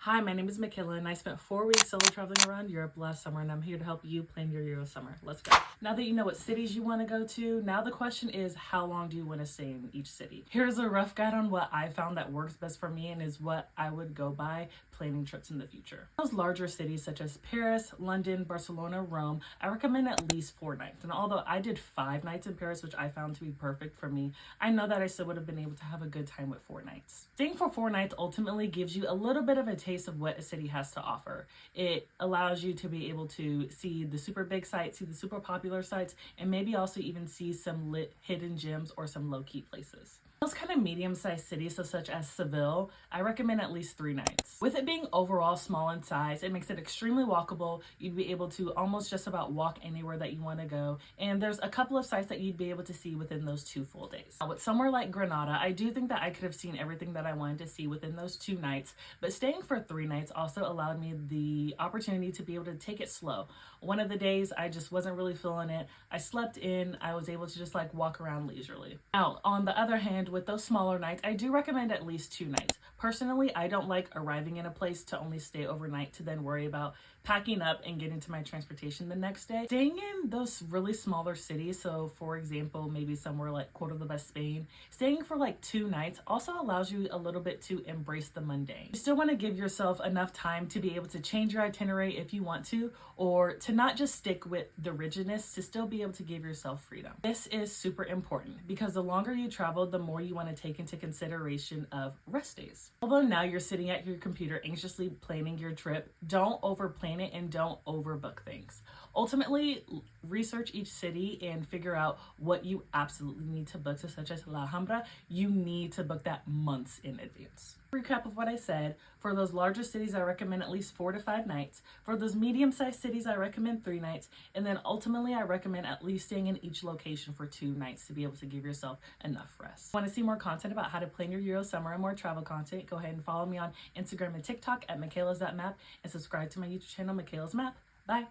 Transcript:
Hi, my name is Michaela and I spent 4 weeks solo traveling around Europe last summer, and I'm here to help you plan your Euro summer. Let's go. Now that you know what cities you want to go to, now the question is, how long do you want to stay in each city? Here's a rough guide on what I found that works best for me and is what I would go by planning trips in the future. Those larger cities such as Paris, London, Barcelona, Rome, I recommend at least 4 nights. And although I did 5 nights in Paris, which I found to be perfect for me, I know that I still would have been able to have a good time with 4 nights. Staying for 4 nights ultimately gives you a little bit of a taste of what a city has to offer. It allows you to be able to see the super big sites, see the super popular sites, and maybe also even see some hidden gems or some low-key places. Those kind of medium-sized cities, such as Seville, I recommend at least 3 nights. With it being overall small in size, it makes it extremely walkable. You'd be able to almost just about walk anywhere that you want to go, and there's a couple of sites that you'd be able to see within those 2 full days. Now, with somewhere like Granada, I do think that I could have seen everything that I wanted to see within those 2 nights, but staying for 3 nights also allowed me the opportunity to be able to take it slow. One of the days, I just wasn't really feeling it. I slept in. I was able to just walk around leisurely. Now, on the other hand, with those smaller nights, I do recommend at least 2 nights. Personally, I don't like arriving in a place to only stay overnight to then worry about packing up and getting to my transportation the next day. Staying in those really smaller cities, so for example, maybe somewhere like Córdoba, Spain, staying for 2 nights also allows you a little bit to embrace the mundane. You still want to give yourself enough time to be able to change your itinerary if you want to, or to not just stick with the rigidness, to still be able to give yourself freedom. This is super important because the longer you travel, the more you want to take into consideration of rest days. Although now you're sitting at your computer anxiously planning your trip, don't overplan it and don't overbook things. Ultimately, research each city and figure out what you absolutely need to book. So such as La Alhambra, you need to book that months in advance. Recap of what I said: for those larger cities, I recommend at least 4 to 5 nights. For those medium-sized cities, I recommend 3 nights. And then ultimately, I recommend at least staying in each location for 2 nights to be able to give yourself enough rest. Want to see more content about how to plan your Euro summer and more travel content? Go ahead and follow me on Instagram and TikTok at Michaela's.map and subscribe to my YouTube channel, Michaela's Map. Bye.